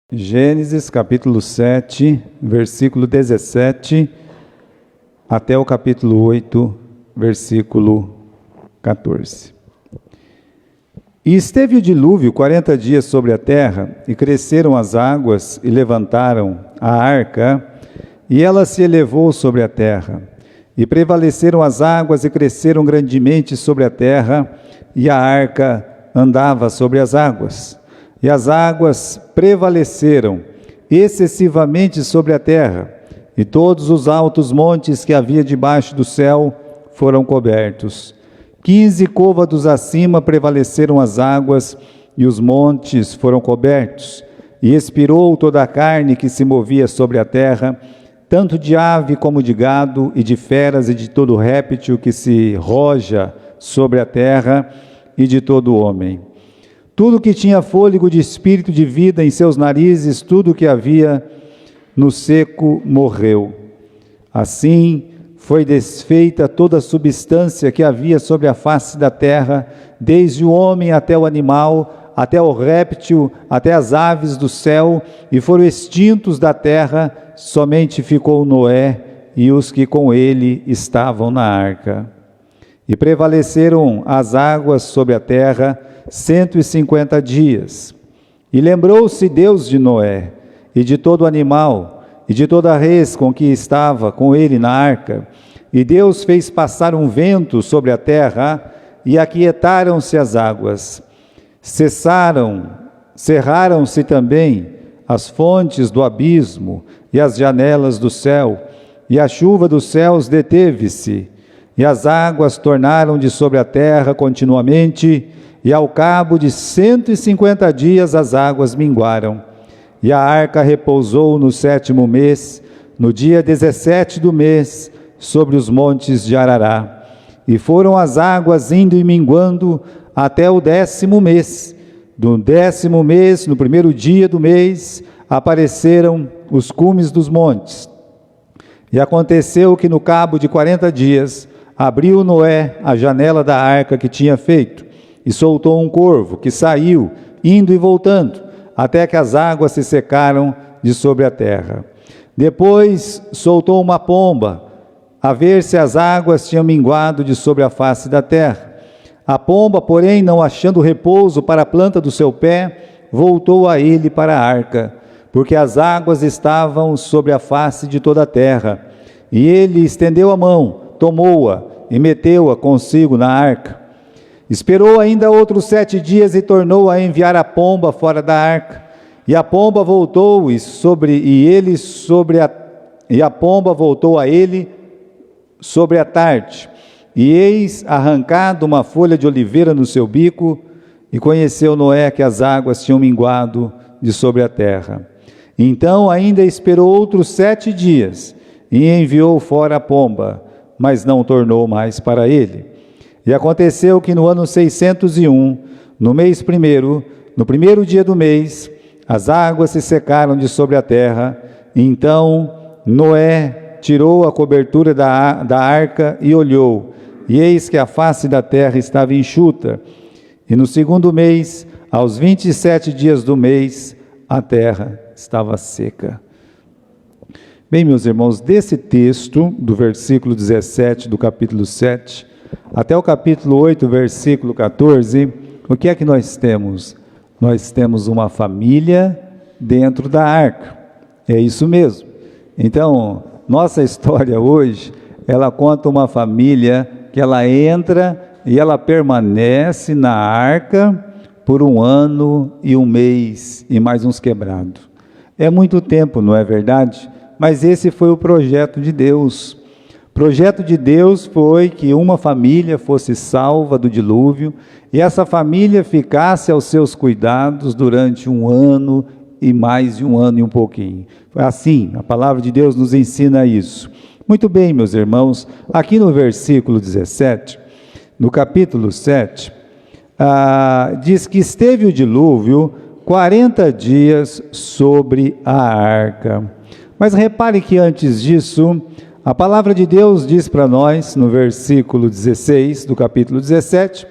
Gênesis capítulo 7, versículo 17, até o capítulo 8, versículo 14. E esteve o dilúvio 40 dias sobre a terra, e cresceram as águas, e levantaram a arca, e ela se elevou sobre a terra. E prevaleceram as águas, e cresceram grandemente sobre a terra, e a arca andava sobre as águas. E as águas prevaleceram excessivamente sobre a terra, e todos os altos montes que havia debaixo do céu foram cobertos. 15 côvados acima prevaleceram as águas, e os montes foram cobertos. E expirou toda a carne que se movia sobre a terra, tanto de ave como de gado, e de feras, e de todo réptil que se roja sobre a terra, e de todo homem. Tudo que tinha fôlego de espírito de vida em seus narizes, tudo que havia no seco morreu. Assim foi desfeita toda a substância que havia sobre a face da terra, desde o homem até o animal, até o réptil, até as aves do céu, e foram extintos da terra, somente ficou Noé e os que com ele estavam na arca. E prevaleceram as águas sobre a terra 150 dias. E lembrou-se Deus de Noé, e de todo animal, e de toda a res com que estava com ele na arca. E Deus fez passar um vento sobre a terra, e aquietaram-se as águas. Cerraram-se também as fontes do abismo, e as janelas do céu, e a chuva dos céus deteve-se, e as águas tornaram de sobre a terra continuamente, e ao cabo de 150 dias as águas minguaram. E a arca repousou no 7º mês, no dia 17 do mês, sobre os montes de Arará. E foram as águas indo e minguando até o 10º mês. Do 10º mês, no primeiro dia do mês, apareceram os cumes dos montes. E aconteceu que no cabo de 40 dias, abriu Noé a janela da arca que tinha feito, e soltou um corvo, que saiu, indo e voltando, até que as águas se secaram de sobre a terra. Depois soltou uma pomba, a ver se as águas tinham minguado de sobre a face da terra. A pomba, porém, não achando repouso para a planta do seu pé, voltou a ele para a arca, porque as águas estavam sobre a face de toda a terra. E ele estendeu a mão, tomou-a e meteu-a consigo na arca. Esperou ainda outros 7 dias e tornou a enviar a pomba fora da arca. E a pomba voltou a pomba voltou a ele sobre a tarde. E eis arrancado uma folha de oliveira no seu bico, e conheceu Noé que as águas tinham minguado de sobre a terra. Então ainda esperou outros 7 dias, e enviou fora a pomba, mas não tornou mais para ele. E aconteceu que no ano 601, no mês primeiro, no primeiro dia do mês, as águas se secaram de sobre a terra. Então Noé tirou a cobertura da arca e olhou, e eis que a face da terra estava enxuta. E no segundo mês, aos 27 dias do mês, a terra estava seca. Bem, meus irmãos, desse texto, do versículo 17 do capítulo 7, até o capítulo 8, versículo 14, o que é que nós temos? Nós temos uma família dentro da arca. É isso mesmo. Então, nossa história hoje, ela conta uma família que ela entra e ela permanece na arca por 1 ano e 1 mês e mais uns quebrados. É muito tempo, não é verdade? Mas esse foi o projeto de Deus. O projeto de Deus foi que uma família fosse salva do dilúvio, e essa família ficasse aos seus cuidados durante 1 ano e mais de 1 ano e um pouquinho. Foi assim, a palavra de Deus nos ensina isso. Muito bem, meus irmãos, aqui no versículo 17, no capítulo 7, diz que esteve o dilúvio 40 dias sobre a arca. Mas repare que antes disso, a palavra de Deus diz para nós, no versículo 16 do capítulo 17,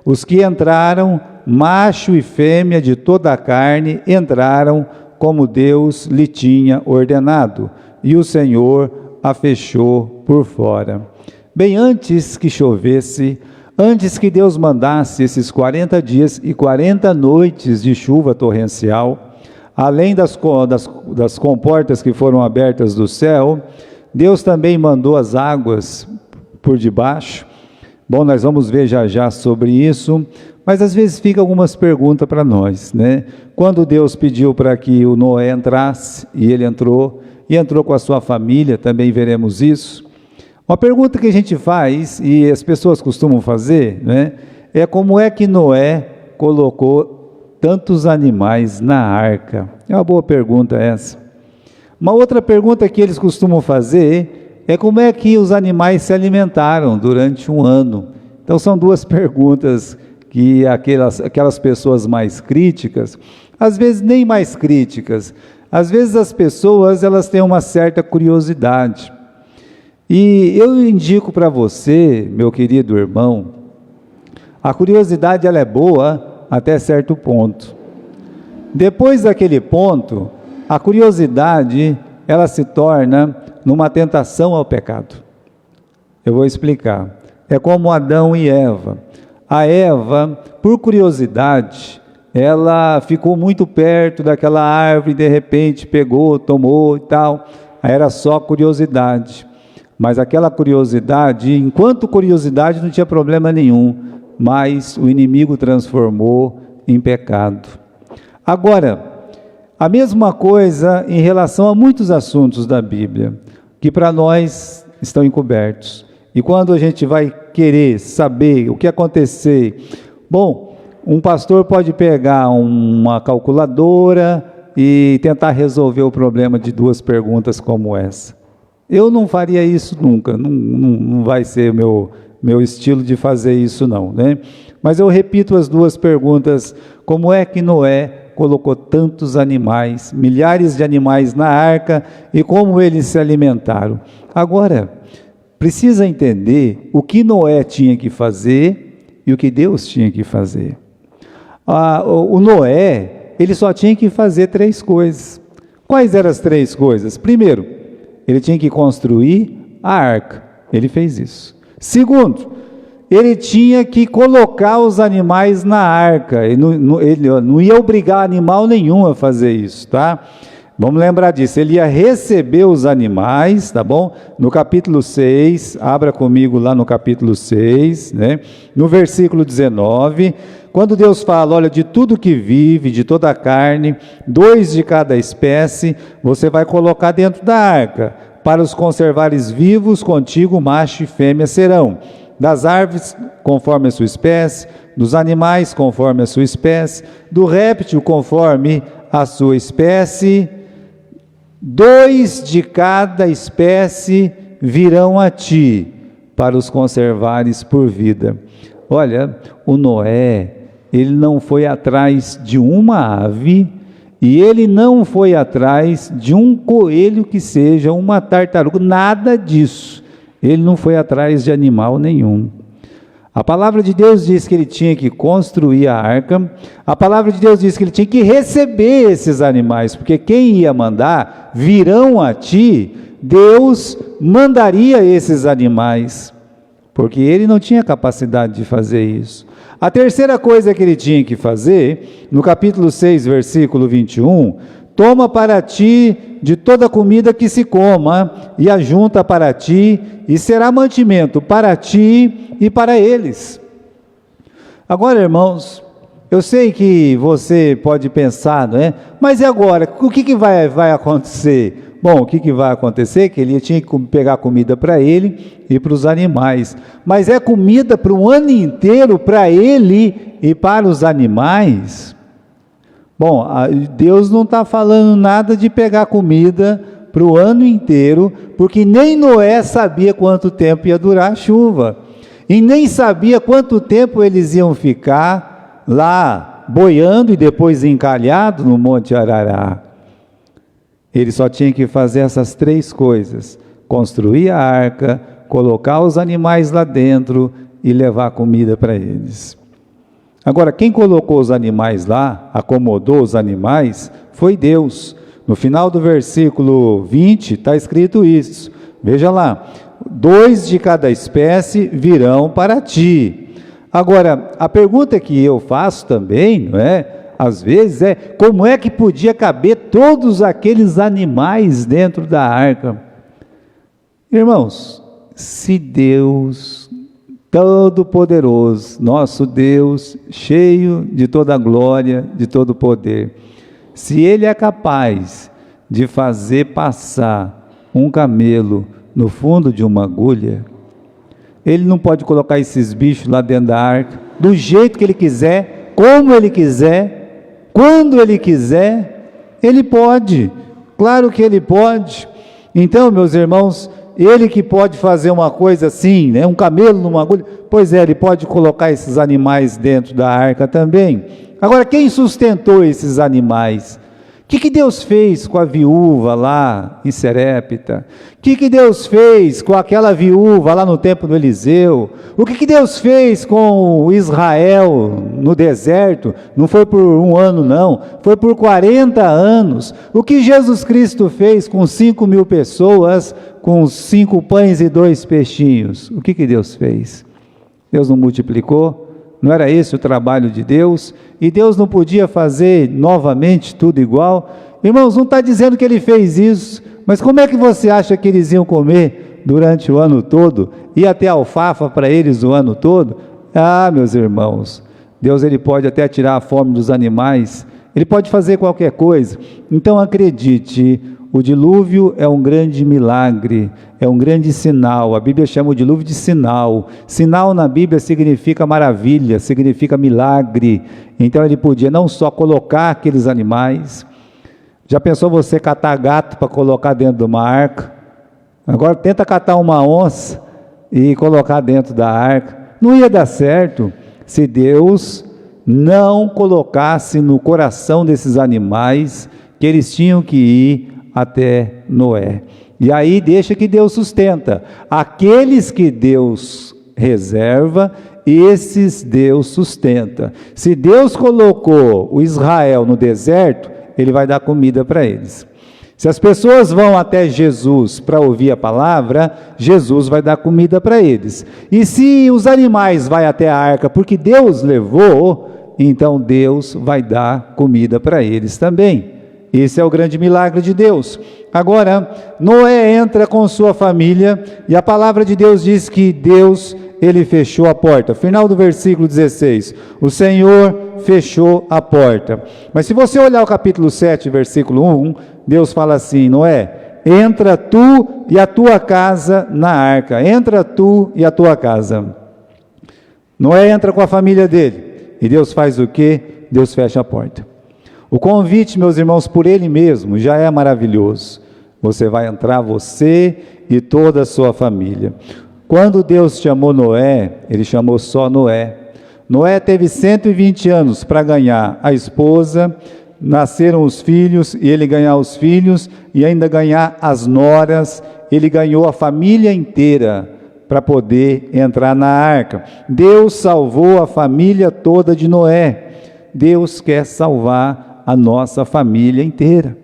os que entraram, macho e fêmea de toda a carne, entraram como Deus lhe tinha ordenado, e o Senhor a fechou por fora. Bem antes que chovesse, antes que Deus mandasse esses 40 dias e 40 noites de chuva torrencial, além das comportas que foram abertas do céu, Deus também mandou as águas por debaixo. Bom, nós vamos ver já já sobre isso, mas às vezes fica algumas perguntas para nós, né? Quando Deus pediu para que o Noé entrasse, e ele entrou, e entrou com a sua família, também veremos isso. Uma pergunta que a gente faz, e as pessoas costumam fazer, né, é como é que Noé colocou tantos animais na arca? É uma boa pergunta essa. Uma outra pergunta que eles costumam fazer é como é que os animais se alimentaram durante um ano. Então são duas perguntas que aquelas pessoas mais críticas, às vezes nem mais críticas, às vezes as pessoas elas têm uma certa curiosidade. E eu indico para você, meu querido irmão, a curiosidade ela é boa até certo ponto. Depois daquele ponto, a curiosidade ela se torna numa tentação ao pecado. Eu vou explicar. É como Adão e Eva. A Eva, por curiosidade, ela ficou muito perto daquela árvore, de repente pegou, tomou e tal. Era só curiosidade. Mas aquela curiosidade, enquanto curiosidade não tinha problema nenhum, mas o inimigo transformou em pecado. Agora, a mesma coisa em relação a muitos assuntos da Bíblia, que para nós estão encobertos. E quando a gente vai querer saber o que acontecer, bom, um pastor pode pegar uma calculadora e tentar resolver o problema de duas perguntas como essa. Eu não faria isso nunca, não vai ser meu estilo de fazer isso não, né? Mas eu repito as duas perguntas: como é que Noé colocou tantos animais, milhares de animais na arca, e como eles se alimentaram? Agora, precisa entender o que Noé tinha que fazer e o que Deus tinha que fazer. O Noé, ele só tinha que fazer 3 coisas. Quais eram as 3 coisas? Primeiro, ele tinha que construir a arca. Ele fez isso. Segundo, ele tinha que colocar os animais na arca. Ele não ia obrigar animal nenhum a fazer isso, tá? Vamos lembrar disso. Ele ia receber os animais, tá bom? No capítulo 6, abra comigo lá no capítulo 6, né? No versículo 19, quando Deus fala, olha, de tudo que vive, de toda a carne, 2 de cada espécie, você vai colocar dentro da arca, para os conservares vivos, contigo macho e fêmea serão. Das árvores, conforme a sua espécie, dos animais, conforme a sua espécie, do réptil, conforme a sua espécie, 2 de cada espécie virão a ti, para os conservares por vida. Olha, o Noé, ele não foi atrás de uma ave, e ele não foi atrás de um coelho que seja, uma tartaruga, nada disso. Ele não foi atrás de animal nenhum. A palavra de Deus diz que ele tinha que construir a arca. A palavra de Deus diz que ele tinha que receber esses animais, porque quem ia mandar, virão a ti, Deus mandaria esses animais, porque ele não tinha capacidade de fazer isso. A terceira coisa que ele tinha que fazer, no capítulo 6, versículo 21, toma para ti de toda a comida que se coma, e ajunta para ti, e será mantimento para ti e para eles. Agora, irmãos, eu sei que você pode pensar, não é? Mas e agora? O que vai acontecer? Bom, o que vai acontecer? Que ele tinha que pegar comida para ele e para os animais. Mas é comida para o ano inteiro, para ele e para os animais? Bom, Deus não está falando nada de pegar comida para o ano inteiro, porque nem Noé sabia quanto tempo ia durar a chuva, e nem sabia quanto tempo eles iam ficar lá, boiando e depois encalhado no Monte Arará. Ele só tinha que fazer essas 3 coisas: construir a arca, colocar os animais lá dentro e levar comida para eles. Agora, quem colocou os animais lá, acomodou os animais, foi Deus. No final do versículo 20 está escrito isso. Veja lá, 2 de cada espécie virão para ti. Agora, a pergunta que eu faço também, não é? Às vezes como é que podia caber todos aqueles animais dentro da arca? Irmãos, se Deus Todo-Poderoso, nosso Deus, cheio de toda glória, de todo poder, se Ele é capaz de fazer passar um camelo no fundo de uma agulha, Ele não pode colocar esses bichos lá dentro da arca, do jeito que Ele quiser, como Ele quiser, quando Ele quiser? Ele pode, claro que Ele pode. Então, meus irmãos, Ele que pode fazer uma coisa assim, né? Um camelo numa agulha, pois Ele pode colocar esses animais dentro da arca também. Agora, quem sustentou esses animais? O que Deus fez com a viúva lá em Serepta? O que Deus fez com aquela viúva lá no tempo do Eliseu? O que Deus fez com Israel no deserto? Não foi por um ano não, foi por 40 anos. O que Jesus Cristo fez com 5.000 pessoas, com 5 pães e 2 peixinhos? O que Deus fez? Deus não multiplicou? Não era esse o trabalho de Deus? E Deus não podia fazer novamente tudo igual? Irmãos, não está dizendo que Ele fez isso, mas como é que você acha que eles iam comer durante o ano todo? Ia ter alfafa para eles o ano todo? Ah, meus irmãos, Deus Ele pode até tirar a fome dos animais, Ele pode fazer qualquer coisa. Então acredite, o dilúvio é um grande milagre, é um grande sinal. A Bíblia chama o dilúvio de sinal. Sinal na Bíblia significa maravilha, significa milagre. Então Ele podia não só colocar aqueles animais. Já pensou você catar gato para colocar dentro de uma arca? Agora tenta catar uma onça e colocar dentro da arca. Não ia dar certo se Deus não colocasse no coração desses animais que eles tinham que ir até Noé. E aí deixa que Deus sustenta. Aqueles que Deus reserva, esses Deus sustenta. Se Deus colocou o Israel no deserto, Ele vai dar comida para eles. Se as pessoas vão até Jesus para ouvir a palavra, Jesus vai dar comida para eles. E se os animais vão até a arca porque Deus levou, então Deus vai dar comida para eles também. Esse é o grande milagre de Deus. Agora, Noé entra com sua família e a palavra de Deus diz que Deus, Ele fechou a porta. Final do versículo 16, o Senhor fechou a porta. Mas se você olhar o capítulo 7, versículo 1, Deus fala assim: Noé, entra tu e a tua casa na arca. Entra tu e a tua casa. Noé entra com a família dele. E Deus faz o quê? Deus fecha a porta. O convite, meus irmãos, por Ele mesmo já é maravilhoso. Você vai entrar, você e toda a sua família. Quando Deus chamou Noé, Ele chamou só Noé. Noé teve 120 anos para ganhar a esposa, nasceram os filhos, e ele ganhar os filhos, e ainda ganhar as noras. Ele ganhou a família inteira para poder entrar na arca. Deus salvou a família toda de Noé. Deus quer salvar a nossa família inteira.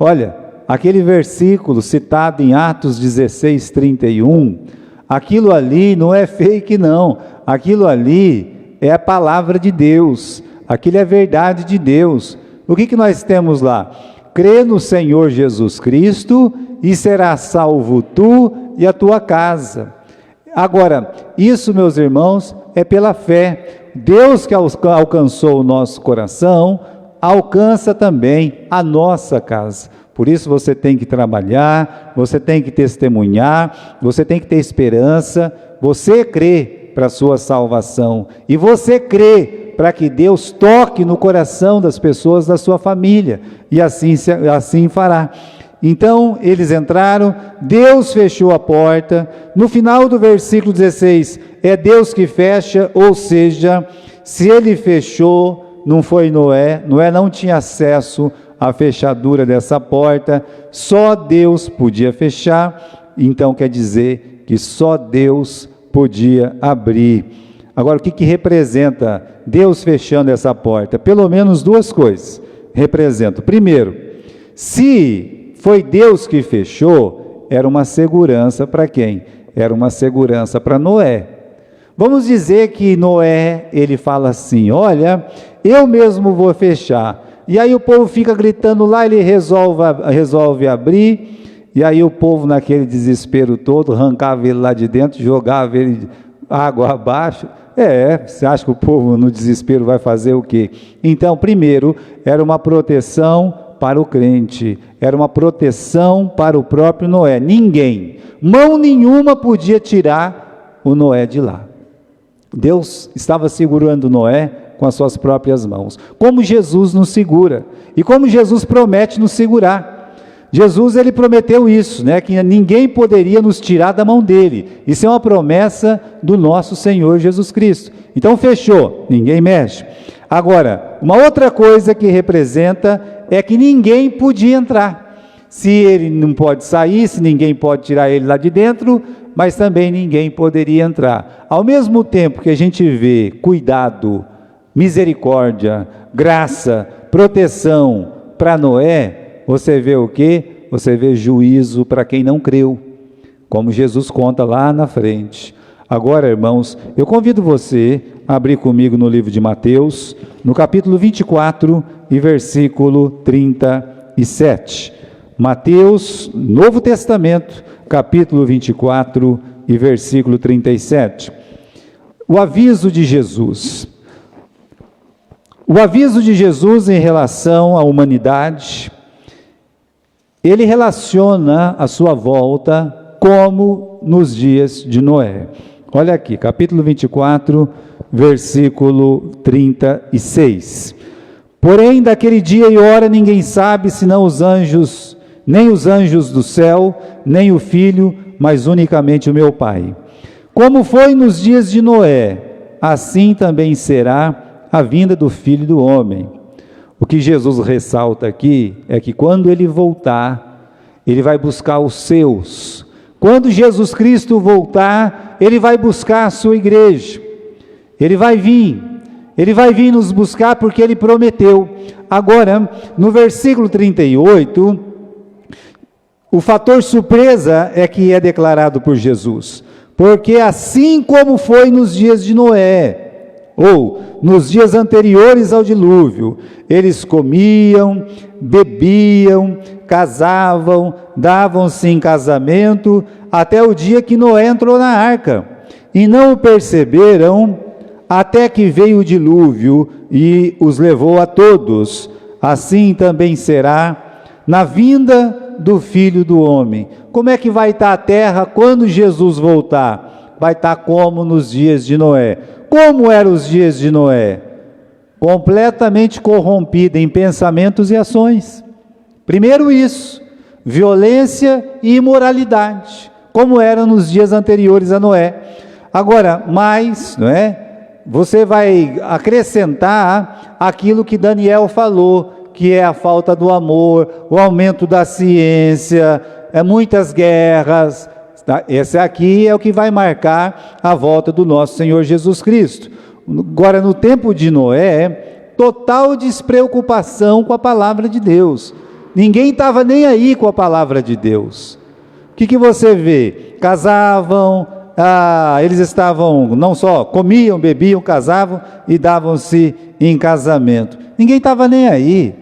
Olha, aquele versículo citado em Atos 16, 31, aquilo ali não é fake não, aquilo ali é a palavra de Deus, aquilo é verdade de Deus. O que nós temos lá? Crê no Senhor Jesus Cristo e serás salvo tu e a tua casa. Agora, isso, meus irmãos, é pela fé. Deus que alcançou o nosso coração, alcança também a nossa casa. Por isso você tem que trabalhar, você tem que testemunhar, você tem que ter esperança, você crê para a sua salvação, e você crê para que Deus toque no coração das pessoas da sua família, e assim fará. Então eles entraram, Deus fechou a porta. No final do versículo 16, é Deus que fecha, ou seja, se Ele fechou, não foi Noé. Noé não tinha acesso à fechadura dessa porta, só Deus podia fechar, então quer dizer que só Deus podia abrir. Agora, o que representa Deus fechando essa porta? Pelo menos duas coisas. representam? Primeiro, se foi Deus que fechou, era uma segurança para quem? Era uma segurança para Noé. Vamos dizer que Noé, ele fala assim, olha, eu mesmo vou fechar. E aí o povo fica gritando lá, ele resolve abrir, e aí o povo naquele desespero todo, arrancava ele lá de dentro, jogava ele água abaixo. Você acha que o povo no desespero vai fazer o quê? Então, primeiro, era uma proteção para o crente, era uma proteção para o próprio Noé. Ninguém, mão nenhuma podia tirar o Noé de lá. Deus estava segurando Noé com as suas próprias mãos, como Jesus nos segura, e como Jesus promete nos segurar. Jesus, ele prometeu isso, que ninguém poderia nos tirar da mão dele. Isso é uma promessa do nosso Senhor Jesus Cristo. Então fechou, ninguém mexe. Agora, uma outra coisa que representa é que ninguém podia entrar. Se ele não pode sair, se ninguém pode tirar ele lá de dentro, mas também ninguém poderia entrar. Ao mesmo tempo que a gente vê cuidado, misericórdia, graça, proteção para Noé, você vê o quê? Você vê juízo para quem não creu, como Jesus conta lá na frente. Agora, irmãos, eu convido você a abrir comigo no livro de Mateus, no capítulo 24 e versículo 37. Mateus, Novo Testamento, capítulo 24 e versículo 37. O aviso de Jesus. O aviso de Jesus em relação à humanidade, ele relaciona a sua volta como nos dias de Noé. Olha aqui, capítulo 24, versículo 36. Porém, daquele dia e hora ninguém sabe, senão os anjos, nem os anjos do céu, nem o Filho, mas unicamente o meu Pai. Como foi nos dias de Noé, assim também será a vinda do Filho do Homem. O que Jesus ressalta aqui é que quando ele voltar, ele vai buscar os seus. Quando Jesus Cristo voltar, ele vai buscar a sua igreja. Ele vai vir nos buscar porque ele prometeu. Agora, no versículo 38, o fator surpresa é que é declarado por Jesus. Porque assim como foi nos dias de Noé, ou nos dias anteriores ao dilúvio, eles comiam, bebiam, casavam, davam-se em casamento, até o dia que Noé entrou na arca, e não o perceberam, até que veio o dilúvio e os levou a todos. Assim também será na vinda do Filho do Homem. Como é que vai estar a terra quando Jesus voltar? Vai estar como nos dias de Noé. Como eram os dias de Noé? Completamente corrompida em pensamentos e ações. Primeiro isso, violência e imoralidade, como era nos dias anteriores a Noé. Agora, mais, você vai acrescentar aquilo que Daniel falou, que é a falta do amor, o aumento da ciência, muitas guerras. Esse aqui é o que vai marcar a volta do nosso Senhor Jesus Cristo. Agora, no tempo de Noé, total despreocupação com a palavra de Deus. Ninguém estava nem aí com a palavra de Deus. O que você vê? Casavam, eles estavam, não só comiam, bebiam, casavam e davam-se em casamento. Ninguém estava nem aí.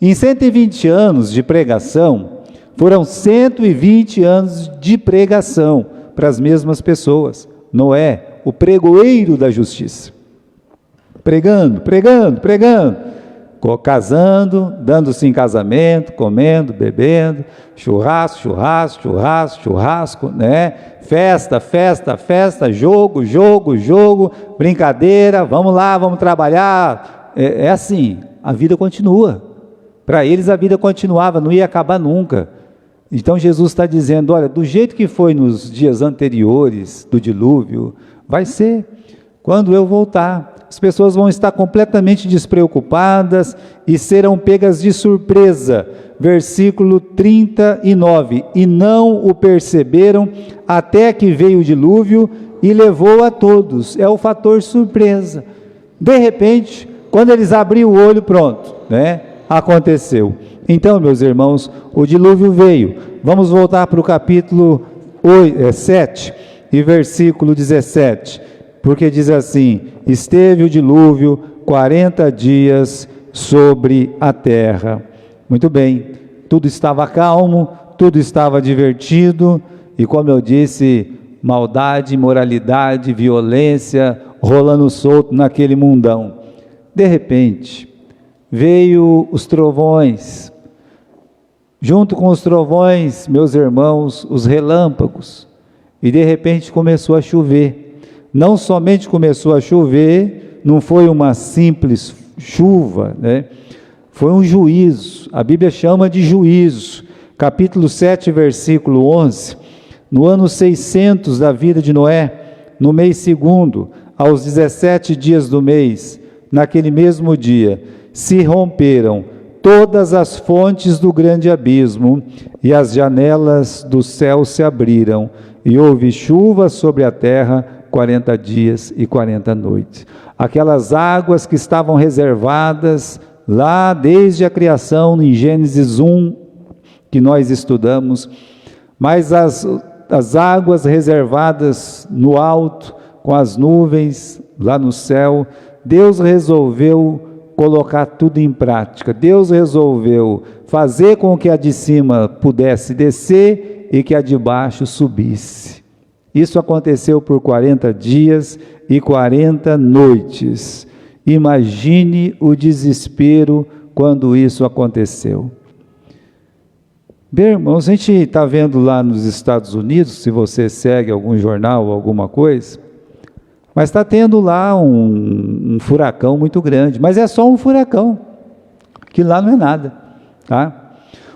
Em 120 anos de pregação, foram 120 anos de pregação para as mesmas pessoas. Noé, o pregoeiro da justiça. Pregando, casando, dando-se em casamento, comendo, bebendo, churrasco, festa, jogo, brincadeira, vamos lá, vamos trabalhar. É assim, a vida continua. Para eles a vida continuava, não ia acabar nunca. Então Jesus está dizendo, olha, do jeito que foi nos dias anteriores do dilúvio, vai ser quando eu voltar. As pessoas vão estar completamente despreocupadas e serão pegas de surpresa. Versículo 39, e não o perceberam até que veio o dilúvio e levou a todos. É o fator surpresa. De repente, quando eles abriram o olho, pronto, aconteceu. Então, meus irmãos, o dilúvio veio. Vamos voltar para o capítulo 7 e versículo 17, porque diz assim: esteve o dilúvio 40 dias sobre a terra. Muito bem, tudo estava calmo, tudo estava divertido, e como eu disse, maldade, imoralidade, violência rolando solto naquele mundão. De repente, veio os trovões, junto com os trovões, meus irmãos, os relâmpagos, e de repente começou a chover. Não somente começou a chover, não foi uma simples chuva, né? Foi um juízo. A Bíblia chama de juízo. Capítulo 7, versículo 11. No ano 600 da vida de Noé, no mês segundo, aos 17 dias do mês, naquele mesmo dia, se romperam todas as fontes do grande abismo, e as janelas do céu se abriram, e houve chuva sobre a terra 40 dias e 40 noites. Aquelas águas que estavam reservadas lá desde a criação, em Gênesis 1, que nós estudamos, mas as águas reservadas no alto, com as nuvens lá no céu, Deus resolveu colocar tudo em prática. Deus resolveu fazer com que a de cima pudesse descer e que a de baixo subisse. Isso aconteceu por 40 dias e 40 noites. Imagine o desespero quando isso aconteceu. Bem, irmãos, a gente está vendo lá nos Estados Unidos, se você segue algum jornal ou alguma coisa, mas está tendo lá um furacão muito grande, mas é só um furacão, que lá não é nada, tá?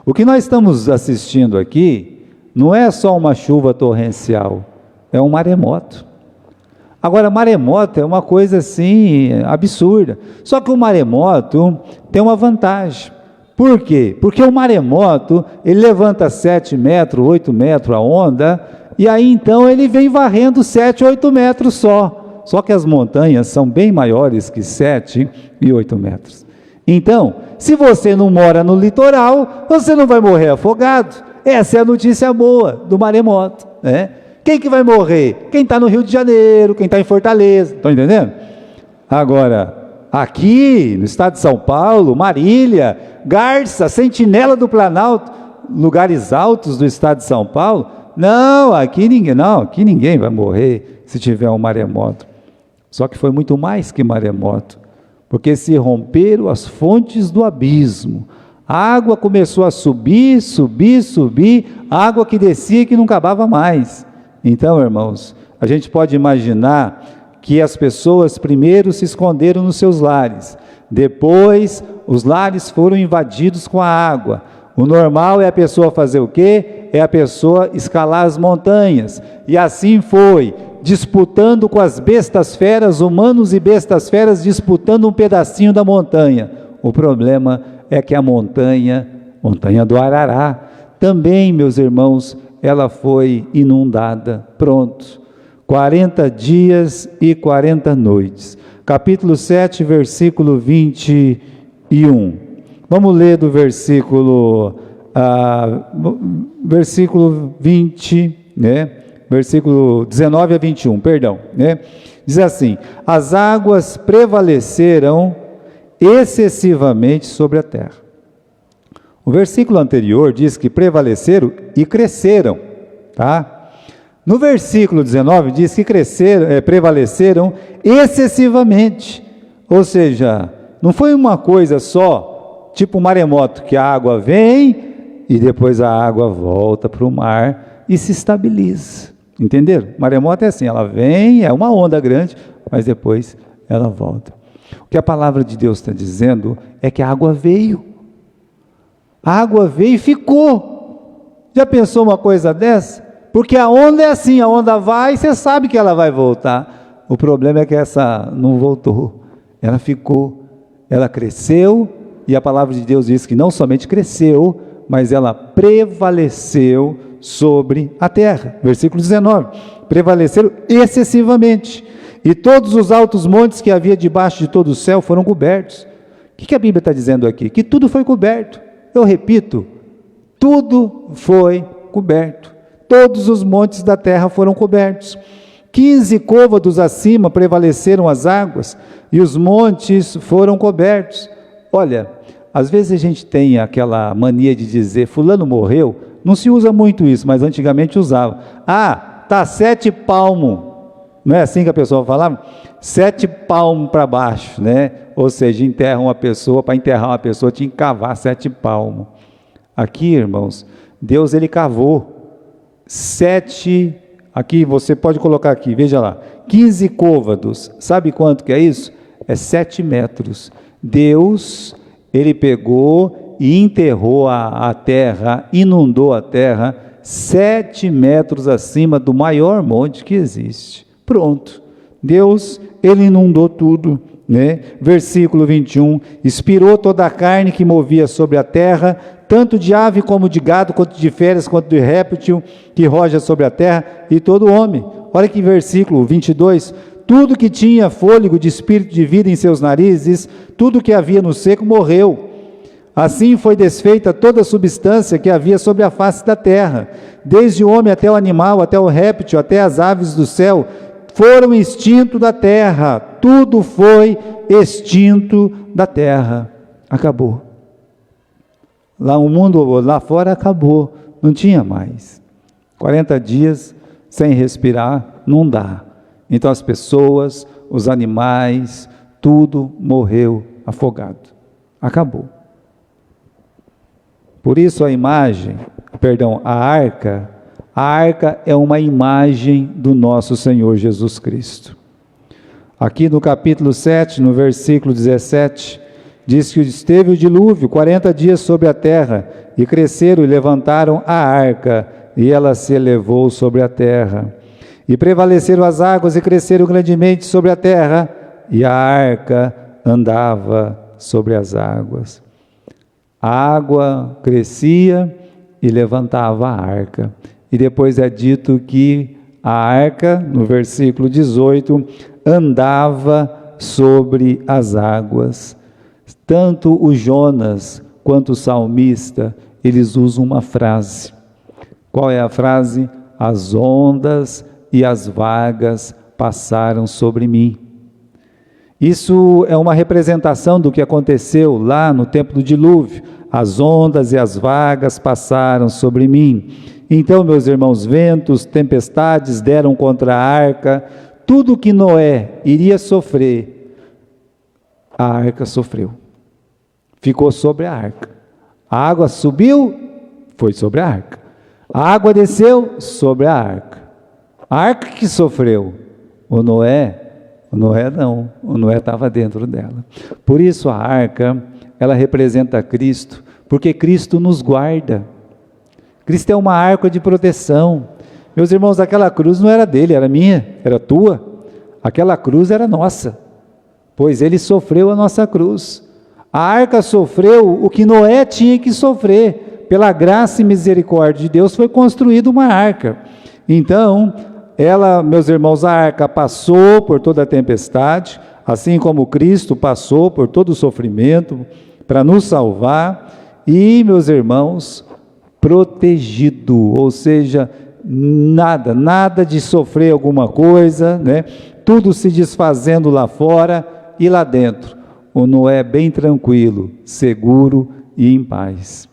O que nós estamos assistindo aqui não é só uma chuva torrencial, é um maremoto. Agora, maremoto é uma coisa assim, absurda. Só que o maremoto tem uma vantagem. Por quê? Porque o maremoto, ele levanta 7 metros, 8 metros a onda, e aí então ele vem varrendo 7, 8 metros só. Só que as montanhas são bem maiores que 7 e 8 metros. Então, se você não mora no litoral, você não vai morrer afogado. Essa é a notícia boa do maremoto, né? Quem que vai morrer? Quem está no Rio de Janeiro, quem está em Fortaleza, estão entendendo? Agora, aqui no estado de São Paulo, Marília, Garça, Sentinela do Planalto, lugares altos do estado de São Paulo, aqui ninguém vai morrer se tiver um maremoto. Só que foi muito mais que maremoto, porque se romperam as fontes do abismo. A água começou a subir, água que descia e que não acabava mais. Então, irmãos, a gente pode imaginar que as pessoas primeiro se esconderam nos seus lares, depois os lares foram invadidos com a água. O normal é a pessoa fazer o quê? É a pessoa escalar as montanhas, e assim foi, disputando com as bestas feras, humanos e bestas feras disputando um pedacinho da montanha. O problema é que a montanha do Arará, também, meus irmãos, ela foi inundada. Pronto, 40 dias e 40 noites. Capítulo 7, versículo 21. Vamos ler do versículo 20, né? Versículo 19 a 21, perdão, né? Diz assim: as águas prevaleceram excessivamente sobre a terra. O versículo anterior diz que prevaleceram e cresceram, tá? No versículo 19 diz que prevaleceram excessivamente, ou seja, não foi uma coisa só, tipo um maremoto, que a água vem e depois a água volta para o mar e se estabiliza, entenderam? Maremoto é assim, ela vem, é uma onda grande, mas depois ela volta. O que a palavra de Deus está dizendo é que a água veio e ficou. Já pensou uma coisa dessa? Porque a onda é assim, a onda vai, você sabe que ela vai voltar. O problema é que essa não voltou, ela ficou, ela cresceu, e a palavra de Deus diz que não somente cresceu, mas ela prevaleceu sobre a terra. Versículo 19, prevaleceram excessivamente, e todos os altos montes que havia debaixo de todo o céu foram cobertos. que a Bíblia está dizendo aqui? Que tudo foi coberto. Eu repito, tudo foi coberto. Todos os montes da terra foram cobertos. 15 côvados acima prevaleceram as águas, e os montes foram cobertos. Olha, às vezes a gente tem aquela mania de dizer, fulano morreu. Não se usa muito isso, mas antigamente usava. Ah, está 7 palmos. Não é assim que a pessoa falava? 7 palmos para baixo, né? Ou seja, enterra uma pessoa, para enterrar uma pessoa tinha que cavar 7 palmos. Aqui, irmãos, Deus ele cavou 7, aqui você pode colocar aqui, veja lá, 15 côvados. Sabe quanto que é isso? É 7 metros. Deus, ele pegou e enterrou a terra, inundou a terra 7 metros acima do maior monte que existe. Pronto. Deus, ele inundou tudo, né? Versículo 21, expirou toda a carne que movia sobre a terra, tanto de ave como de gado, quanto de feras, quanto de réptil que roja sobre a terra, e todo homem. Olha que versículo 22, tudo que tinha fôlego de espírito de vida em seus narizes, tudo que havia no seco morreu. Assim foi desfeita toda a substância que havia sobre a face da terra, desde o homem até o animal, até o réptil, até as aves do céu, foram extintos da terra, tudo foi extinto da terra. Acabou. Lá o mundo, lá fora acabou, não tinha mais. 40 dias sem respirar, não dá. Então as pessoas, os animais, tudo morreu afogado. Acabou. Por isso a arca é uma imagem do nosso Senhor Jesus Cristo. Aqui no capítulo 7, no versículo 17, diz que esteve o dilúvio 40 dias sobre a terra, e cresceram e levantaram a arca, e ela se elevou sobre a terra. E prevaleceram as águas e cresceram grandemente sobre a terra, e a arca andava sobre as águas. A água crescia e levantava a arca. E depois é dito que a arca, no versículo 18, andava sobre as águas. Tanto o Jonas quanto o salmista, eles usam uma frase. Qual é a frase? As ondas e as vagas passaram sobre mim. Isso é uma representação do que aconteceu lá no tempo do dilúvio. As ondas e as vagas passaram sobre mim. Então, meus irmãos, ventos, tempestades deram contra a arca. Tudo que Noé iria sofrer, a arca sofreu. Ficou sobre a arca. A água subiu, foi sobre a arca. A água desceu sobre a arca. A arca que sofreu. O Noé não, o Noé estava dentro dela. Por isso a arca, ela representa Cristo, porque Cristo nos guarda. Cristo é uma arca de proteção. Meus irmãos, aquela cruz não era dele, era minha, era tua. Aquela cruz era nossa, pois ele sofreu a nossa cruz. A arca sofreu o que Noé tinha que sofrer. Pela graça e misericórdia de Deus foi construída uma arca. Então, ela, meus irmãos, a arca passou por toda a tempestade, assim como Cristo passou por todo o sofrimento para nos salvar, e, meus irmãos, protegido, ou seja, nada de sofrer alguma coisa, né? Tudo se desfazendo lá fora e lá dentro. O Noé bem tranquilo, seguro e em paz.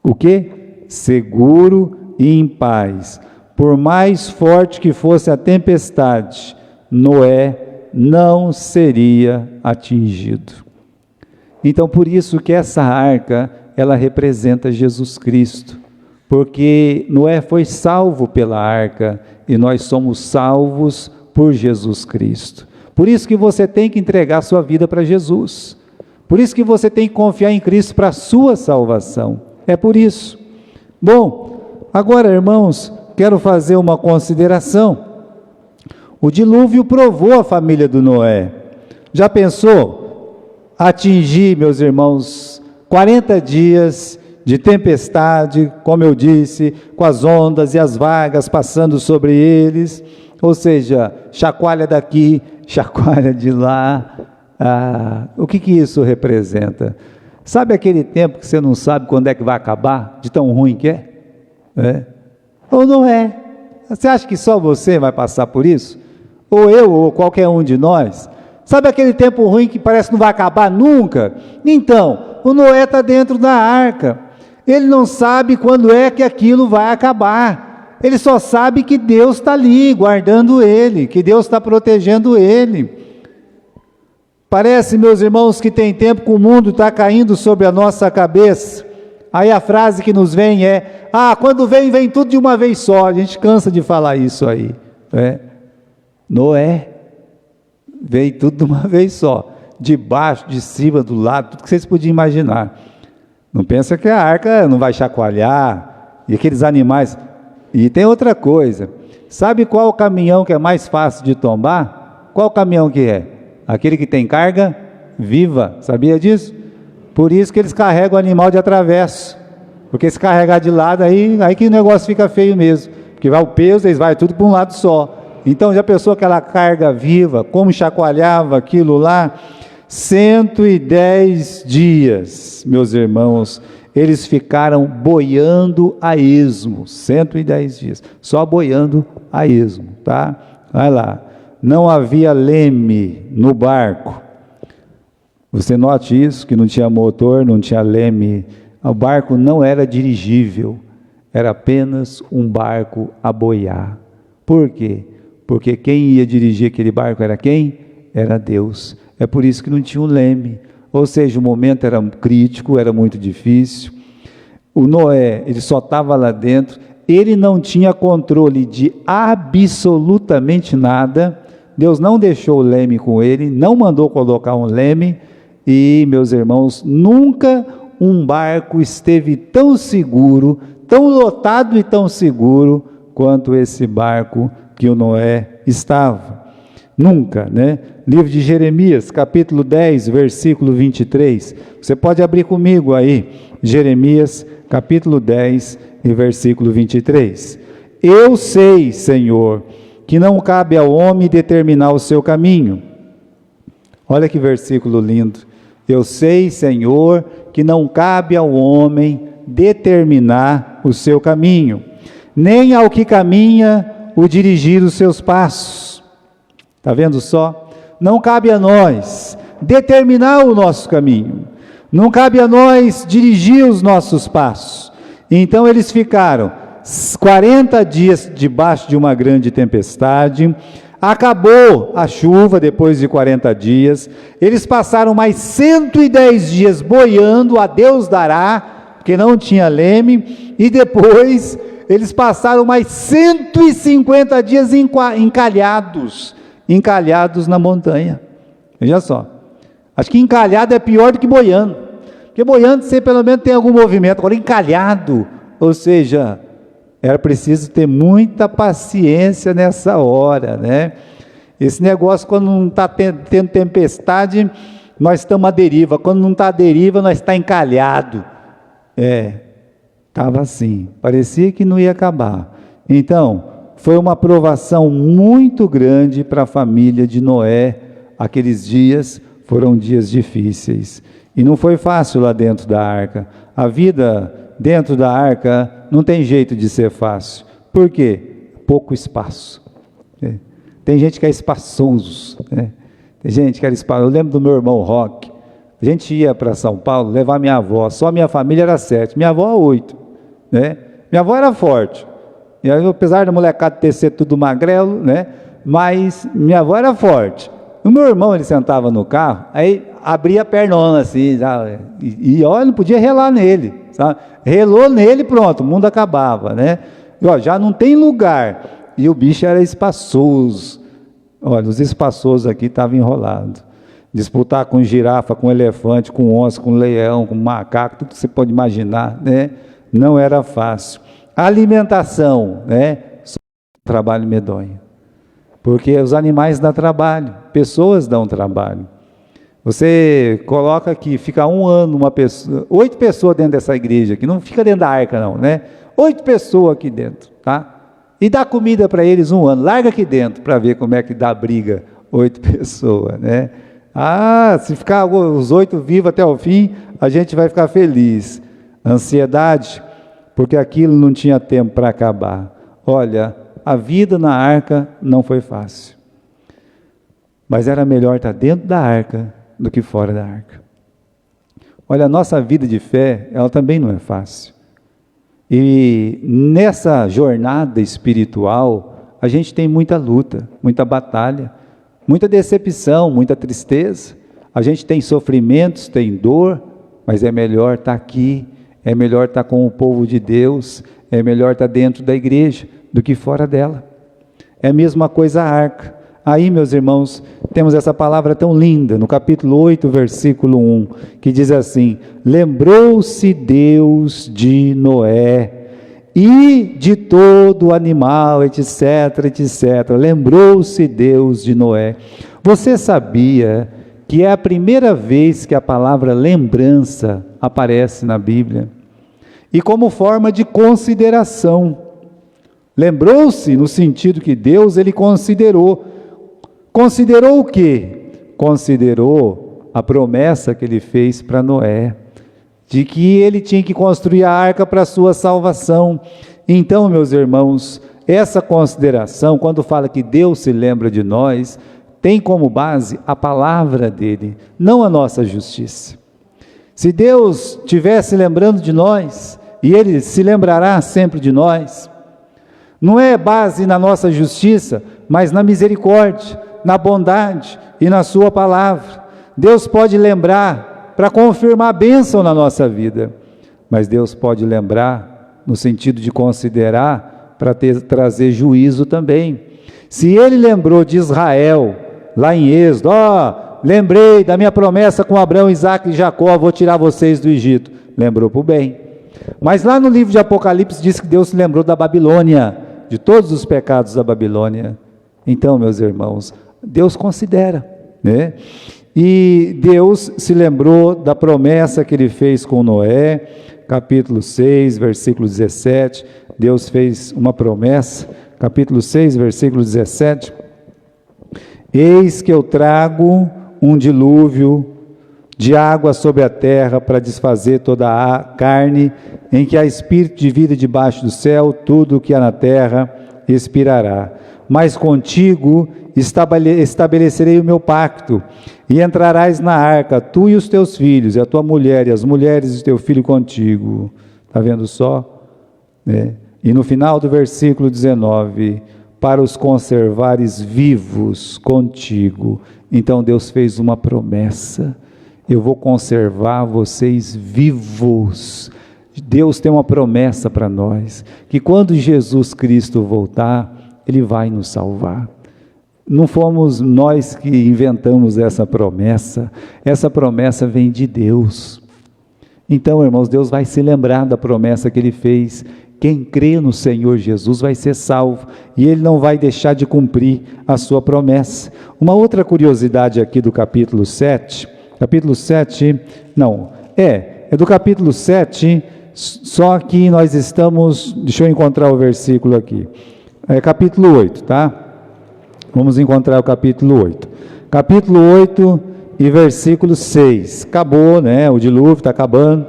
O quê? Seguro e em paz. Por mais forte que fosse a tempestade, Noé não seria atingido. Então, por isso que essa arca, ela representa Jesus Cristo, porque Noé foi salvo pela arca e nós somos salvos por Jesus Cristo. Por isso que você tem que entregar sua vida para Jesus. Por isso que você tem que confiar em Cristo para a sua salvação. É por isso. Bom, agora, irmãos, quero fazer uma consideração. O dilúvio provou a família do Noé. Já pensou atingir, meus irmãos, 40 dias de tempestade, como eu disse, com as ondas e as vagas passando sobre eles, ou seja, chacoalha daqui, chacoalha de lá, O que isso representa? Sabe aquele tempo que você não sabe quando é que vai acabar, de tão ruim que é? Ou não é? Você acha que só você vai passar por isso? Ou eu, ou qualquer um de nós? Sabe aquele tempo ruim que parece que não vai acabar nunca? Então, o Noé está dentro da arca. Ele não sabe quando é que aquilo vai acabar. Ele só sabe que Deus está ali, guardando ele, que Deus está protegendo ele. Parece, meus irmãos, que tem tempo que o mundo está caindo sobre a nossa cabeça. Aí a frase que nos vem é: quando vem tudo de uma vez só. A gente cansa de falar isso aí. Noé veio tudo de uma vez só, de baixo, de cima, do lado, tudo que vocês podiam imaginar. Não pensa que a arca não vai chacoalhar, e aqueles animais. E tem outra coisa, sabe qual o caminhão que é mais fácil de tombar? Qual caminhão que é? Aquele que tem carga viva, sabia disso? Por isso que eles carregam o animal de atravesso, porque se carregar de lado, aí que o negócio fica feio mesmo, porque vai o peso, eles vão tudo para um lado só. Então já pensou aquela carga viva, como chacoalhava aquilo lá? 110 dias, meus irmãos, eles ficaram boiando a esmo, 110 dias, só boiando a esmo, tá? Vai lá, não havia leme no barco. Você note isso, que não tinha motor, não tinha leme, o barco não era dirigível, era apenas um barco a boiar. Por quê? Porque quem ia dirigir aquele barco era quem? Era Deus. É por isso que não tinha um leme. Ou seja, o momento era crítico, era muito difícil. O Noé, ele só estava lá dentro, ele não tinha controle de absolutamente nada. Deus não deixou o leme com ele, não mandou colocar um leme. E, meus irmãos, nunca um barco esteve tão seguro, tão lotado e tão seguro quanto esse barco que o Noé estava. Nunca, né? Livro de Jeremias, capítulo 10, versículo 23. Você pode abrir comigo aí, Jeremias, capítulo 10 e versículo 23. Eu sei, Senhor, que não cabe ao homem determinar o seu caminho. Olha que versículo lindo. Eu sei, Senhor, que não cabe ao homem determinar o seu caminho, nem ao que caminha o dirigir os seus passos. Está vendo só? Não cabe a nós determinar o nosso caminho, não cabe a nós dirigir os nossos passos. Então eles ficaram 40 dias debaixo de uma grande tempestade, acabou a chuva depois de 40 dias, eles passaram mais 110 dias boiando, a Deus dará, porque não tinha leme, e depois eles passaram mais 150 dias encalhados na montanha. Veja só, acho que encalhado é pior do que boiando, porque boiando você pelo menos tem algum movimento, agora encalhado, ou seja, era preciso ter muita paciência nessa hora, né? Esse negócio, quando não está tendo tempestade, nós estamos à deriva, quando não está à deriva, nós estamos encalhados. Estava assim, parecia que não ia acabar. Então, foi uma provação muito grande para a família de Noé. Aqueles dias foram dias difíceis, e não foi fácil lá dentro da arca. A vida dentro da arca não tem jeito de ser fácil. Por quê? Pouco espaço. Tem gente que é espaçoso, né? Tem gente que era espaçoso. Eu lembro do meu irmão Roque. A gente ia para São Paulo levar minha avó. Só minha família era 7, minha avó 8, né? Minha avó era forte. E aí, apesar da molecada ter sido tudo magrelo, né? Mas minha avó era forte. O meu irmão, ele sentava no carro, aí abria a pernona assim, sabe? E olha, não podia relar nele, sabe? Relou nele, pronto, o mundo acabava, né? E, ó, já não tem lugar, e o bicho era espaçoso. Olha, os espaçosos aqui estavam enrolados. Disputar com girafa, com elefante, com onça, com leão, com macaco, tudo que você pode imaginar, né? Não era fácil. A alimentação, né? Só um trabalho medonho. Porque os animais dão trabalho, pessoas dão trabalho. Você coloca aqui, fica um ano, 8 pessoas dentro dessa igreja aqui, não fica dentro da arca não, né? 8 pessoas aqui dentro, tá? E dá comida para eles um ano, larga aqui dentro para ver como é que dá briga, 8 pessoas, né? Ah, se ficar os 8 vivos até o fim, a gente vai ficar feliz. Ansiedade, porque aquilo não tinha tempo para acabar. Olha, a vida na arca não foi fácil. Mas era melhor estar dentro da arca do que fora da arca. Olha, a nossa vida de fé, ela também não é fácil. E nessa jornada espiritual, a gente tem muita luta, muita batalha, muita decepção, muita tristeza. A gente tem sofrimentos, tem dor, mas é melhor estar aqui, é melhor estar com o povo de Deus, é melhor estar dentro da igreja do que fora dela. É a mesma coisa a arca. Aí, meus irmãos, temos essa palavra tão linda, no capítulo 8, versículo 1, que diz assim: lembrou-se Deus de Noé e de todo animal, etc, etc. Lembrou-se Deus de Noé. Você sabia que é a primeira vez que a palavra lembrança aparece na Bíblia? E como forma de consideração. Lembrou-se no sentido que Deus, ele considerou. Considerou o quê? Considerou a promessa que ele fez para Noé, de que ele tinha que construir a arca para a sua salvação. Então, meus irmãos, essa consideração, quando fala que Deus se lembra de nós, tem como base a palavra dele, não a nossa justiça. Se Deus estivesse lembrando de nós, e ele se lembrará sempre de nós, não é base na nossa justiça, mas na misericórdia, na bondade e na sua palavra. Deus pode lembrar para confirmar a bênção na nossa vida, mas Deus pode lembrar no sentido de considerar para trazer juízo também. Se ele lembrou de Israel, lá em Êxodo, lembrei da minha promessa com Abraão, Isaque e Jacó, vou tirar vocês do Egito, lembrou para o bem. Mas lá no livro de Apocalipse diz que Deus se lembrou da Babilônia, de todos os pecados da Babilônia. Então, meus irmãos, Deus considera, né? E Deus se lembrou da promessa que ele fez com Noé, capítulo 6, versículo 17, Deus fez uma promessa, capítulo 6, versículo 17, eis que eu trago um dilúvio de água sobre a terra para desfazer toda a carne, em que há espírito de vida debaixo do céu, tudo o que há na terra expirará. Mas contigo estabelecerei o meu pacto, e entrarás na arca, tu e os teus filhos, e a tua mulher, e as mulheres do teu filho contigo. Está vendo só? E no final do versículo 19, para os conservares vivos contigo. Então Deus fez uma promessa: eu vou conservar vocês vivos. Deus tem uma promessa para nós, que quando Jesus Cristo voltar, Ele vai nos salvar. Não fomos nós que inventamos essa promessa vem de Deus. Então, irmãos, Deus vai se lembrar da promessa que Ele fez. Quem crê no Senhor Jesus vai ser salvo, e Ele não vai deixar de cumprir a sua promessa. Uma outra curiosidade aqui do capítulo 7, do capítulo 7, só que nós estamos, deixa eu encontrar o versículo aqui, capítulo 8, tá? Vamos encontrar o capítulo 8. Capítulo 8 e versículo 6. Acabou, né? O dilúvio está acabando.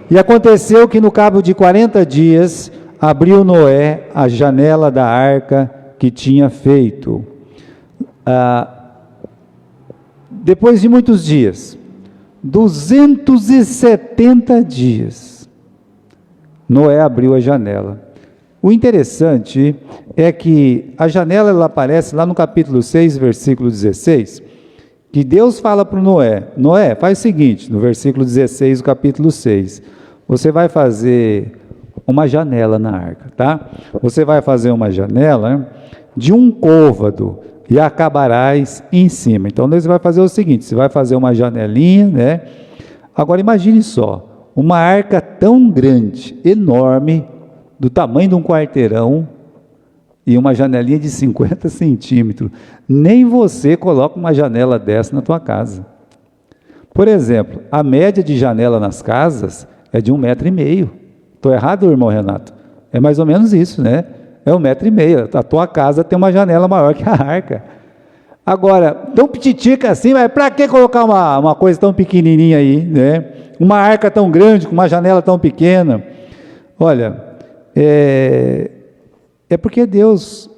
E aconteceu que no cabo de 40 dias, abriu Noé a janela da arca que tinha feito. Depois de muitos dias, 270 dias, Noé abriu a janela. O interessante é que a janela ela aparece lá no capítulo 6, versículo 16, que Deus fala para o Noé: Noé, faz o seguinte, no versículo 16 do capítulo 6, você vai fazer uma janela na arca, tá? Você vai fazer uma janela de um côvado e acabarás em cima. Então Deus vai fazer o seguinte: você vai fazer uma janelinha, né? Agora imagine só, uma arca tão grande, enorme, do tamanho de um quarteirão, e uma janelinha de 50 centímetros. Nem você coloca uma janela dessa na tua casa. Por exemplo, a média de janela nas casas é de 1,5 metro. Estou errado, irmão Renato? É mais ou menos isso, né? É 1,5 metro. A tua casa tem uma janela maior que a arca. Agora, tão pititica assim, mas para que colocar uma coisa tão pequenininha aí, né? Uma arca tão grande, com uma janela tão pequena? Olha, é porque Deus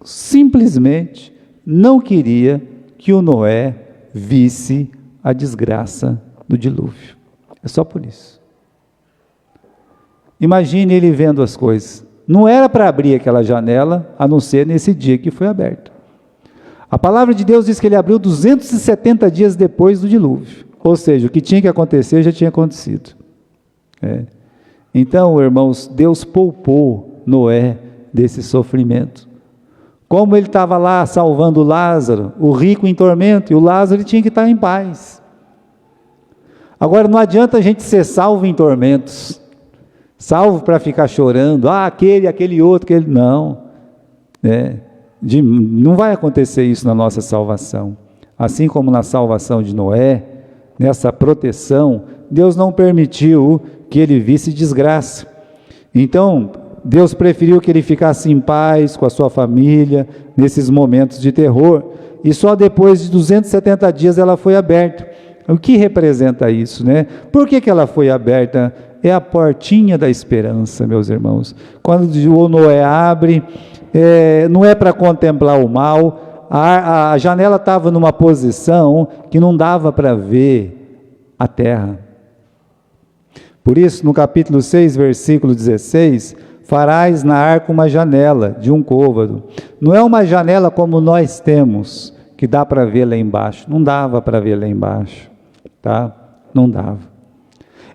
simplesmente não queria que o Noé visse a desgraça do dilúvio. É só por isso. Imagine ele vendo as coisas. Não era para abrir aquela janela, a não ser nesse dia que foi aberta. A palavra de Deus diz que ele abriu 270 dias depois do dilúvio. Ou seja, o que tinha que acontecer já tinha acontecido. Então, irmãos, Deus poupou Noé desse sofrimento. Como ele estava lá salvando Lázaro, o rico em tormento, e o Lázaro ele tinha que estar em paz. Agora, não adianta a gente ser salvo em tormentos, salvo para ficar chorando, aquele outro, não, não vai acontecer isso na nossa salvação. Assim como na salvação de Noé, nessa proteção, Deus não permitiu que ele visse desgraça. Então, Deus preferiu que ele ficasse em paz com a sua família, nesses momentos de terror, e só depois de 270 dias ela foi aberta. O que representa isso, né? Por que ela foi aberta? É a portinha da esperança, meus irmãos. Quando o Noé abre, não é para contemplar o mal, a janela estava numa posição que não dava para ver a terra. Por isso, no capítulo 6, versículo 16, farás na arca uma janela de um côvado. Não é uma janela como nós temos, que dá para ver lá embaixo. Não dava para ver lá embaixo, tá? Não dava.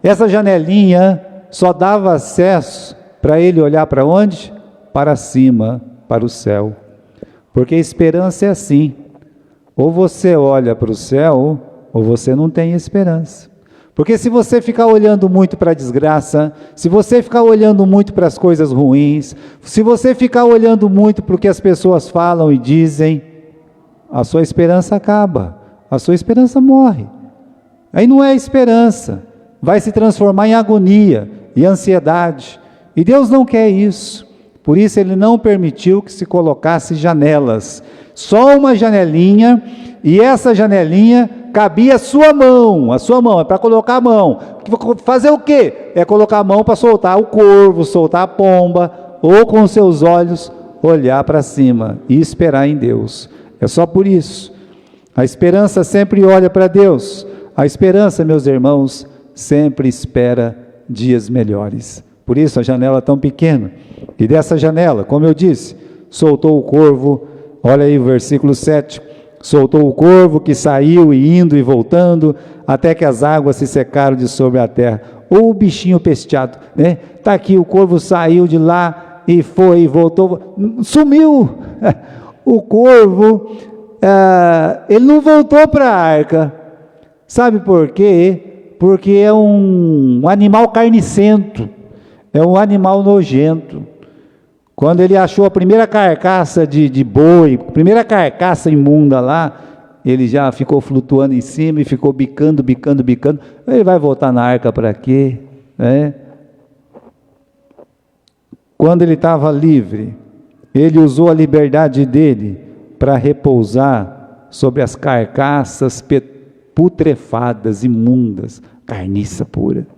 Essa janelinha só dava acesso para ele olhar para onde? Para cima, para o céu. Porque a esperança é assim. Ou você olha para o céu, ou você não tem esperança. Porque se você ficar olhando muito para a desgraça, se você ficar olhando muito para as coisas ruins, se você ficar olhando muito para o que as pessoas falam e dizem, a sua esperança acaba, a sua esperança morre. Aí não é esperança, vai se transformar em agonia e ansiedade. E Deus não quer isso. Por isso Ele não permitiu que se colocasse janelas. Só uma janelinha, e essa janelinha cabia a sua mão é para colocar a mão. Fazer o quê? É colocar a mão para soltar o corvo, soltar a pomba, ou com seus olhos olhar para cima e esperar em Deus. É só por isso. A esperança sempre olha para Deus. A esperança, meus irmãos, sempre espera dias melhores. Por isso a janela é tão pequena. E dessa janela, como eu disse, soltou o corvo. Olha aí o versículo 7. Soltou o corvo que saiu e indo e voltando, até que as águas se secaram de sobre a terra. Ou o bichinho pesteado, né? Está aqui, o corvo saiu de lá e foi e voltou, sumiu. O corvo, ele não voltou para a arca. Sabe por quê? Porque é um animal carnicento, é um animal nojento. Quando ele achou a primeira carcaça de boi, primeira carcaça imunda lá, ele já ficou flutuando em cima e ficou bicando. Ele vai voltar na arca para quê? Quando ele estava livre, ele usou a liberdade dele para repousar sobre as carcaças putrefadas, imundas, carniça pura.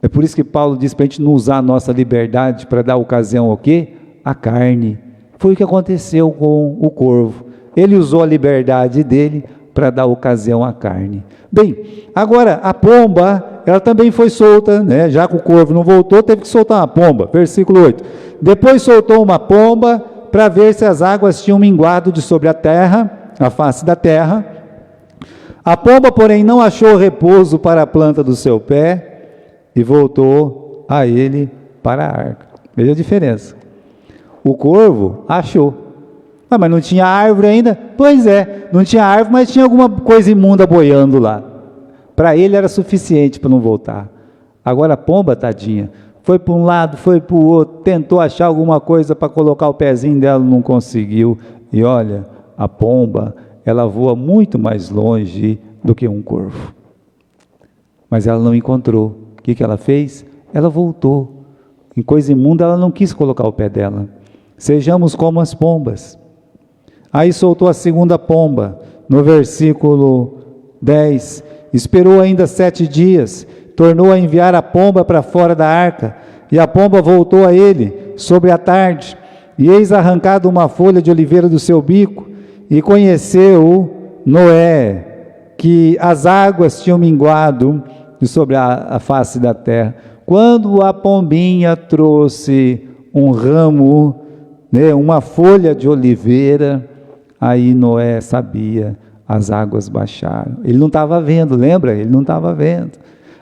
É por isso que Paulo diz para a gente não usar a nossa liberdade para dar ocasião ao quê? A carne. Foi o que aconteceu com o corvo. Ele usou a liberdade dele para dar ocasião à carne. Bem, agora a pomba, ela também foi solta, né? Já que o corvo não voltou, teve que soltar uma pomba. Versículo 8. Depois soltou uma pomba para ver se as águas tinham minguado de sobre a terra, a face da terra. A pomba, porém, não achou repouso para a planta do seu pé, e voltou a ele para a arca. Veja a diferença. O corvo achou. Mas não tinha árvore ainda? Pois é, não tinha árvore, mas tinha alguma coisa imunda boiando lá. Para ele era suficiente para não voltar. Agora a pomba, tadinha, foi para um lado, foi para o outro, tentou achar alguma coisa para colocar o pezinho dela, não conseguiu. E olha, a pomba, ela voa muito mais longe do que um corvo. Mas ela não encontrou. O que ela fez? Ela voltou. Em coisa imunda ela não quis colocar o pé dela. Sejamos como as pombas. Aí soltou a segunda pomba, no versículo 10. Esperou ainda 7 dias, tornou a enviar a pomba para fora da arca, e a pomba voltou a ele sobre a tarde, e eis arrancado uma folha de oliveira do seu bico, e conheceu Noé que as águas tinham minguado sobre a face da terra. Quando a pombinha trouxe um ramo, né, uma folha de oliveira, aí Noé sabia, as águas baixaram. Ele não estava vendo, lembra? Ele não estava vendo.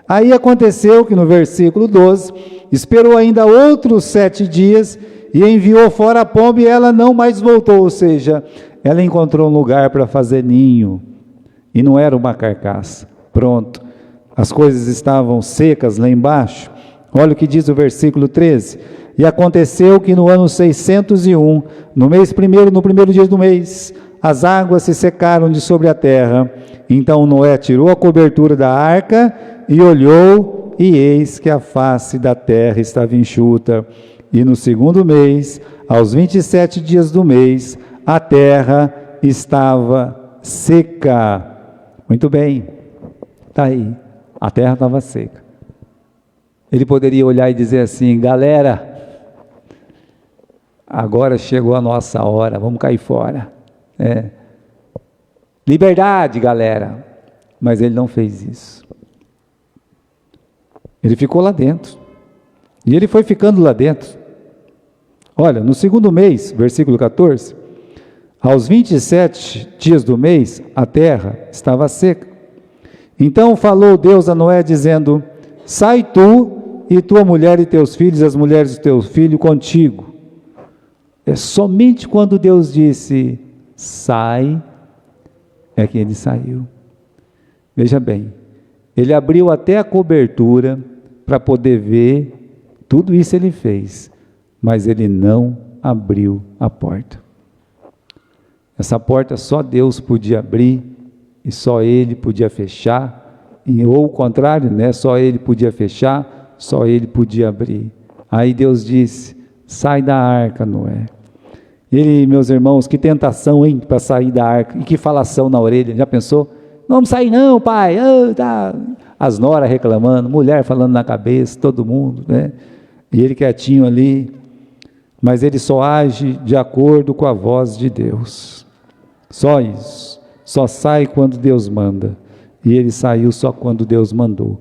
Aí aconteceu que no versículo 12, esperou ainda outros 7 dias, e enviou fora a pomba, e ela não mais voltou, ou seja, ela encontrou um lugar para fazer ninho, e não era uma carcaça. Pronto, as coisas estavam secas lá embaixo. Olha o que diz o versículo 13. E aconteceu que no ano 601, no mês primeiro, no primeiro dia do mês, as águas se secaram de sobre a terra. Então Noé tirou a cobertura da arca e olhou, e eis que a face da terra estava enxuta. E no segundo mês, aos 27 dias do mês, a terra estava seca. Muito bem, está aí, a terra estava seca. Ele poderia olhar e dizer assim: galera, agora chegou a nossa hora, vamos cair fora. Liberdade, galera. Mas ele não fez isso. Ele ficou lá dentro. E ele foi ficando lá dentro. Olha, no segundo mês, versículo 14, aos 27 dias do mês, a terra estava seca. Então falou Deus a Noé, dizendo: sai tu e tua mulher e teus filhos, as mulheres do teu filho contigo. É somente quando Deus disse, sai, é que ele saiu. Veja bem, ele abriu até a cobertura para poder ver, tudo isso ele fez, mas ele não abriu a porta. Essa porta só Deus podia abrir, e só ele podia fechar, ou o contrário, né? Só ele podia fechar, só ele podia abrir. Aí Deus disse, sai da arca, Noé. Ele, meus irmãos, que tentação, hein, para sair da arca, e que falação na orelha, já pensou? Não vamos sair não, pai, tá. As noras reclamando, mulher falando na cabeça, todo mundo, né? E ele quietinho ali, mas ele só age de acordo com a voz de Deus, só isso, só sai quando Deus manda, e ele saiu só quando Deus mandou.